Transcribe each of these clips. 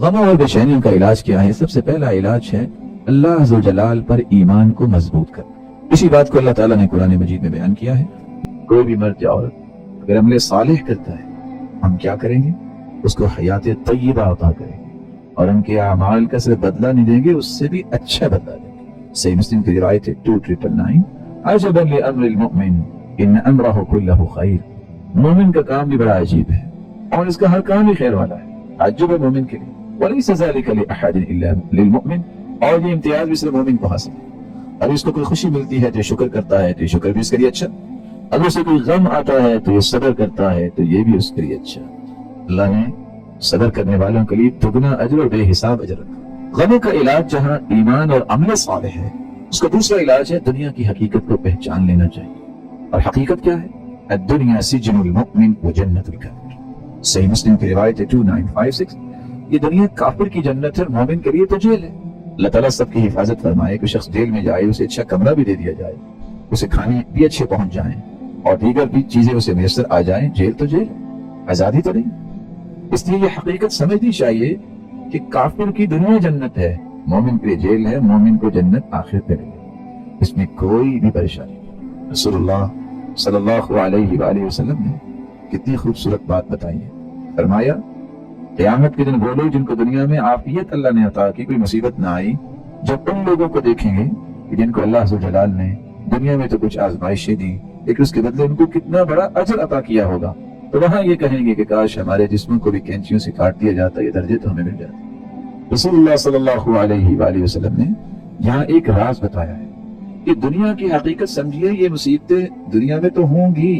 غموں اور بے-چینیوں کا علاج کیا ہے؟ سب سے پہلا علاج ہے اللہ عز و جلال پر ایمان کو مضبوط کرنا۔ اسی بات کو اللہ تعالیٰ نے قرآن مجید میں بیان کیا ہے۔ کوئی بھی مرد یا عورت اگر عمل صالح کرتا ہے، ہم کیا کریں گے؟ اس کو حیات طیبہ عطا کریں گے، اور ان کے اعمال کا صرف بدلہ نہیں دیں گے، اس سے بھی اچھا بدلہ دیں گے۔ صحیح مسلم کی روایت ہے 2999، عجبا لامر المؤمن ان امرہ کلہ خیر۔ مومن کا کام بھی بڑا عجیب ہے اور اس کا ہر کام بھی خیر والا ہے۔ تعجب ہے مومن کے لیے، ولیس ذلک لاحد الا للمؤمن، اور یہ امتیاز بھی صرف مومن کو حاصل ہے۔ اگر اس کو کوئی خوشی ملتی ہے تو یہ شکر کرتا ہے، تو یہ شکر بھی اس کے لیے اچھا۔ اگر اسے کوئی غم آتا ہے تو یہ صبر کرتا ہے، تو یہ بھی اس کے لیے اچھا۔ اللہ نے صبر کرنے والوں کے لیے دگنا اجر اور بے حساب اجر رکھا۔ غموں کا علاج جہاں ایمان اور عمل صالح ہے، اس کا دوسرا علاج ہے دنیا کی حقیقت کو پہچان لینا چاہیے۔ اور حقیقت کیا ہے؟ الدنیا سجن المؤمن وجنت الکافر۔ صحیح مسلم کی روایت ہے 2956، یہ دنیا کافر کی جنت ہے اور مومن کے لیے تو جیل ہے۔ اللہ تعالیٰ سب کی حفاظت فرمائے کہ شخص جیل میں جائے، اسے اچھا کمرہ بھی دے دیا جائے، اسے کھانے بھی اچھے پہنچ جائیں اور دیگر بھی چیزیں اسے میسر آ جائیں۔ جیل تو جیل ہے، آزادی تو نہیں۔ اس لیے یہ حقیقت سمجھنی چاہیے کہ کافر کی دنیا جنت ہے، مومن کے لیے جیل ہے، مومن کو جنت آخرت میں ملے گی، اس میں کوئی بھی پریشانی نہیں۔ رسول اللہ صلی اللہ علیہ وآلہ وسلم نے کتنی خوبصورت بات بتائی ہے۔ فرمایا قیامت کے دن وہ لوگ جن کو دنیا میں عافیت اللہ نے عطا کی، کوئی مصیبت نہ آئی، جب ان لوگوں کو دیکھیں گے کہ جن کو اللہ عز و جلال نے دنیا میں تو کچھ آزمائشیں دی لیکن اس کے بدلے ان کو کتنا بڑا اجر عطا کیا ہوگا، تو وہاں یہ کہیں گے کہ کاش ہمارے جسموں کو بھی کینچیوں سے کاٹ دیا جاتا، یہ درجے تو ہمیں مل جاتے۔ رسول اللہ صلی اللہ علیہ وآلہ وسلم نے یہاں ایک راز بتایا ہے کہ دنیا کی حقیقت سمجھیے، یہ مصیبتیں دنیا میں تو ہوں گی،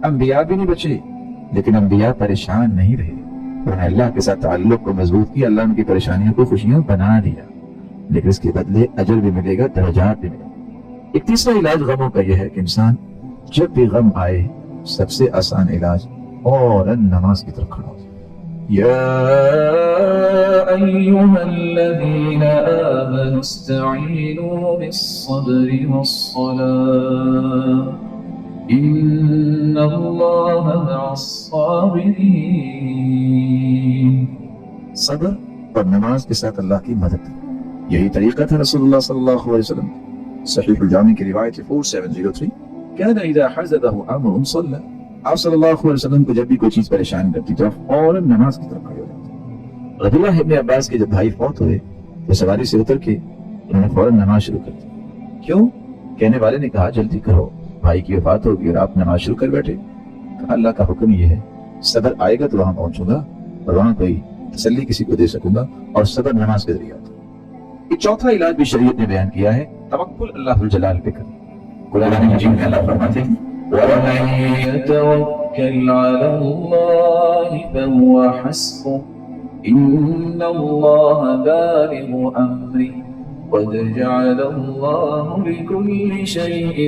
انبیاء بھی نہیں بچے، لیکن انبیاء پریشان نہیں رہے، انہوں نے اللہ کے ساتھ تعلق کو مضبوط کیا، اللہ ان کی پریشانیوں کو خوشیاں بنا دیا، لیکن اس کے بدلے اجر بھی ملے گا، درجات بھی ملے گا۔ ایک تیسرا علاج غموں کا یہ ہے کہ انسان جب بھی غم آئے، سب سے آسان علاج فوراً نماز کی طرف کھڑا ہو جائے۔ يا أيها الذين آمنوا استعينوا بالصبر والصلاة إن الله مع الصابرين۔ صبر اور نماز کے ساتھ اللہ کی مدد، یہی طریقہ تھا رسول اللہ صلی اللہ علیہ وسلم۔ صحیح الجامع کی روایت 4703، كان اذا حزبه امر صلى۔ آپ صلی اللہ علیہ وسلم کو جب بھی کوئی چیز پریشان کرتی تو فوراً نماز کی طرف کھڑے ہو جاتے۔ رضی اللہ ابن عباس کے جب بھائی فوت ہوئے تو سواری سے اتر کے انہوں نے فوراً نماز شروع کر دی۔ کیوں؟ کہنے والے نے کہا جلدی کرو، بھائی کی وفات ہوگی اور آپ نماز شروع کر بیٹھے۔ کہا اللہ کا حکم یہ ہے، صبر آئے گا تو وہاں پہنچوں گا اور وہاں کوئی تسلی کسی کو دے سکوں گا، اور صبر نماز کے ذریعہ تھا۔ ایک چوتھا علاج بھی شریعت نے بیان کیا ہے، توکل اللہ الجلال پہ کرنا۔ قرآن مجید میں اللہ فرماتے ہیں ومن يتوكل على الله فهو حسبه إن الله بالغ أمره قد جعل الله لكل شيء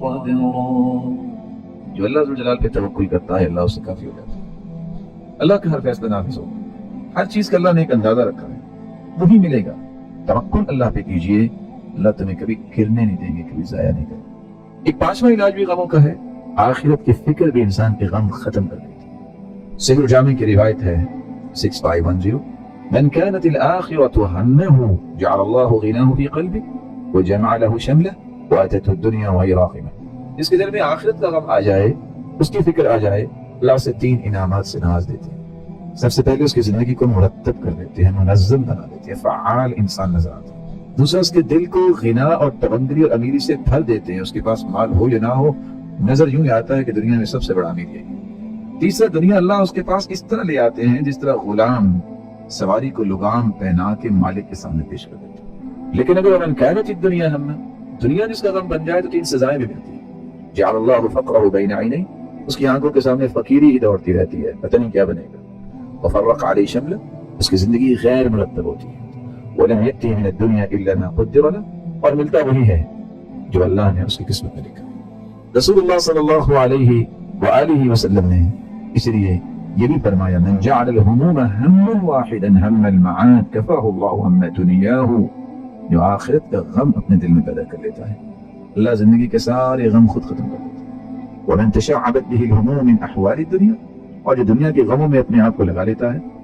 قدرا۔ جو اللہ عز و جلال پہ توکل کرتا ہے اللہ اس سے کافی ہو جاتا ہے، اللہ کا ہر فیصلہ نافذ ہوگا، ہر چیز کا اللہ نے ایک اندازہ رکھا ہے، وہی ملے گا۔ توکل اللہ پہ کیجئے، اللہ تمہیں کبھی گرنے نہیں دیں گے، کبھی ضائع نہیں کریں گے۔ ایک پانچواں علاج بھی غموں کا ہے، آخرت کی فکر بھی انسان کے غم ختم کر دیتی ہے۔ صحیح الجامع کی روایت ہے 6510، من كانت الآخرة همه جعل الله غناه في قلبه وجمع له شمله وأتته الدنيا وهي راغمة۔ جس کے دل میں آخرت کا غم آ جائے، اس کی فکر آ جائے، اللہ سے 3 انعامات سے نواز دیتے ہیں۔ سب سے پہلے اس کی زندگی کو مرتب کر دیتے ہیں، منظم بنا دیتے ہیں، فعال انسان نظر آتا ہے۔ دوسرا اس کے دل کو غنا اور تبندری اور امیری سے بھر دیتے ہیں، اس کے پاس مال ہو یا نہ ہو، نظر یوں ہی آتا ہے کہ دنیا میں سب سے بڑا امیر یہی ہے۔ تیسرا دنیا اللہ اس کے پاس اس طرح لے آتے ہیں جس طرح غلام سواری کو لگام پہنا کے مالک کے سامنے پیش کر دیتے ہیں۔ لیکن اگر من كانت الدنيا همه، دنیا جس کا غم بن جائے تو 3 سزائیں بھی ملتی ہیں۔ جعل الله فقره بين عينيه، اس کی آنکھوں کے سامنے فقیری ہی دوڑتی رہتی ہے، پتہ نہیں کیا بنے گا۔ وفرق عليه شمله، اس کی زندگی غیر مرتب ہوتی ہے۔ ولم يأته من الدنيا إلا ما قدر له، اور ملتا وہی ہے جو اللہ نے اس کی قسمت میں لکھا۔ رسول اللہ صلی اللہ علیہ وآلہ وسلم نے اس لیے یہ بھی فرمایا من جعل الہموم ہما واحدا ہم المعاد کفاہ اللہ ہم دنیاہ، جو آخرت کا غم اپنے دل میں پیدا کر لیتا ہے اللہ زندگی کے سارے غم خود ختم کر دیتا ہے۔ ومن تشعبت به الہموم من احوال الدنیا، اور جو دنیا کے غموں میں اپنے آپ کو لگا لیتا ہے